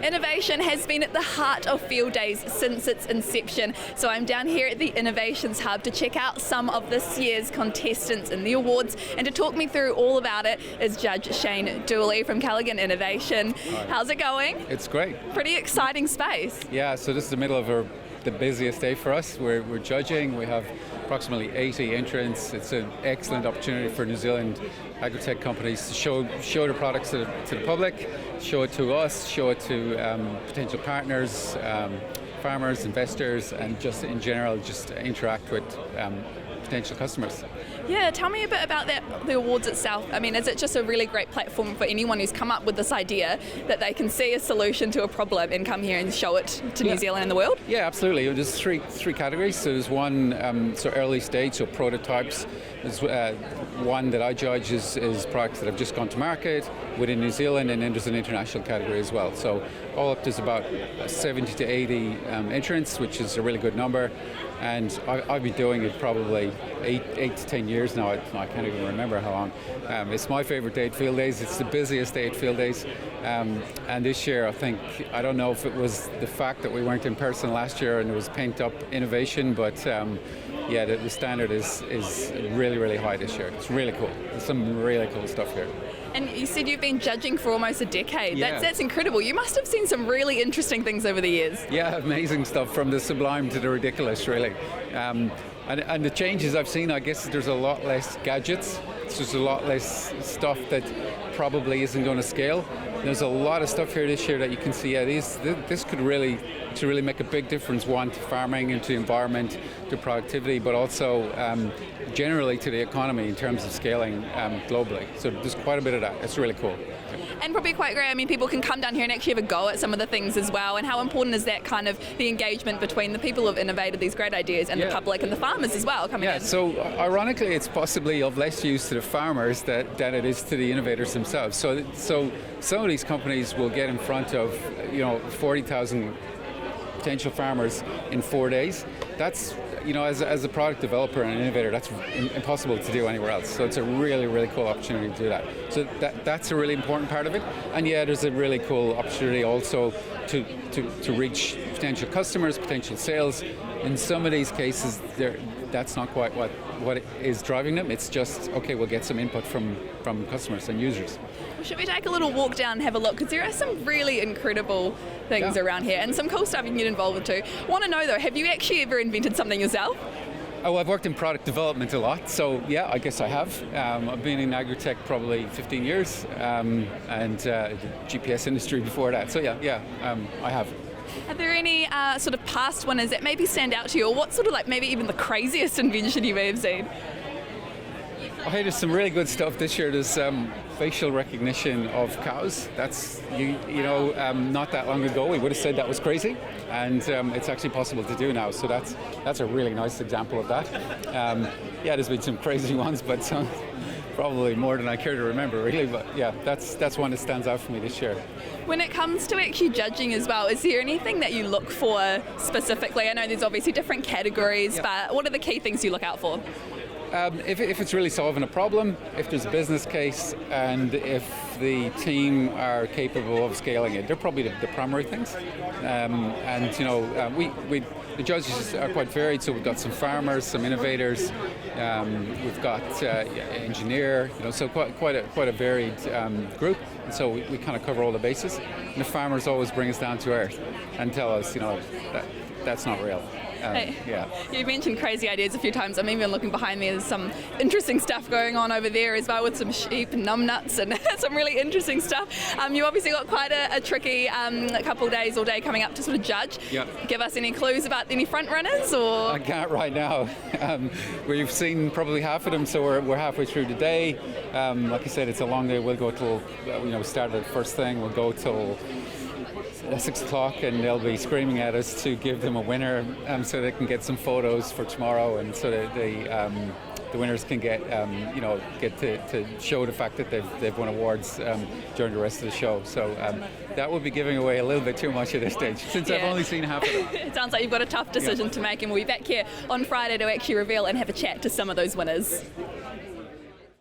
Innovation has been at the heart of Field Days since its inception, so I'm down here at the Innovations Hub to check out some of this year's contestants in the awards, and to talk me through all about it is Judge Shane Dooley from Callaghan Innovation. Hi. How's it going? It's great. Pretty exciting space. Yeah, so this is the middle of the busiest day for us. We're judging. We have approximately 80 entrants. It's an excellent opportunity for New Zealand agri-tech companies to show their products to the public, show it to us, show it to potential partners, farmers, investors, and just in general, just interact with potential customers. Yeah, tell me a bit about the awards itself. I mean, is it just a really great platform for anyone who's come up with this idea that they can see a solution to a problem and come here and show it to New Zealand and the world? Yeah, absolutely. There's three categories. So there's one so early stage, so prototypes. There's one that I judge is products that have just gone to market within New Zealand, and then there's an international category as well. So all up there's about 70 to 80 entrants, which is a really good number. And I've been doing it probably 8 to 10 years now. I can't even remember how long. It's my favorite day at Field Days. It's the busiest day at Field Days. And this year, I don't know if it was the fact that we weren't in person last year and there was pent up innovation, but yeah, the standard is really, really high this year. It's really cool. There's some really cool stuff here. And you said you've been judging for almost a decade. Yeah. That's incredible. You must have seen some really interesting things over the years. Yeah, amazing stuff, from the sublime to the ridiculous, really. And the changes I've seen, I guess there's a lot less gadgets. There's a lot less stuff that probably isn't going to scale. There's a lot of stuff here this year that you can see. Yeah, this could really make a big difference. One, to farming and to the environment, to productivity, but also generally to the economy in terms of scaling globally. So there's quite a bit of that. It's really cool. And probably quite great. I mean, people can come down here and actually have a go at some of the things as well. And how important is that kind of the engagement between the people who've innovated these great ideas and the public and the farmers as well coming in? Yeah, so ironically, it's possibly of less use to the farmers than it is to the innovators themselves. So some of these companies will get in front of 40,000 potential farmers in 4 days. That's, as a product developer and an innovator, that's impossible to do anywhere else. So it's a really, really cool opportunity to do that. So that's a really important part of it. And yeah, there's a really cool opportunity also to reach potential customers, potential sales. In some of these cases, that's not quite what is driving them. It's just, okay, we'll get some input from customers and users. Well, should we take a little walk down and have a look? Because there are some really incredible things around here and some cool stuff you can get involved with too. Want to know though, have you actually ever invented something yourself? Oh, I've worked in product development a lot, so yeah, I guess I have. I've been in agri-tech probably 15 years, and the GPS industry before that. So yeah, I have. Are there any sort of past winners that maybe stand out to you, or what sort of maybe even the craziest invention you may have seen? Oh, hey, there's some really good stuff this year. There's facial recognition of cows. That's, not that long ago we would have said that was crazy, and it's actually possible to do now. So that's a really nice example of that. There's been some crazy ones, but some probably more than I care to remember, really. But yeah, that's one that stands out for me this year. When it comes to actually judging as well, is there anything that you look for specifically? I know there's obviously different categories, but what are the key things you look out for? If it's really solving a problem, if there's a business case, and if the team are capable of scaling it, they're probably the primary things. The judges are quite varied. So we've got some farmers, some innovators, we've got engineer. So quite a varied group. And so we kind of cover all the bases. And the farmers always bring us down to earth and tell us, that's not real. You mentioned crazy ideas a few times. I'm even looking behind me. There's some interesting stuff going on over there as well with some sheep and numbnuts and some really interesting stuff. You obviously got quite a tricky couple of days all day coming up to sort of judge. Yep. Give us any clues about any front runners? Or I can't right now. We've seen probably half of them, so we're halfway through the day. Like I said, it's a long day. We'll go till we started at first thing. We'll go till 6 o'clock, and they'll be screaming at us to give them a winner, so they can get some photos for tomorrow, and so that the winners can get to show the fact that they've won awards during the rest of the show. So that would be giving away a little bit too much at this stage, since I've only seen half of it. It sounds like you've got a tough decision to make, and we'll be back here on Friday to actually reveal and have a chat to some of those winners.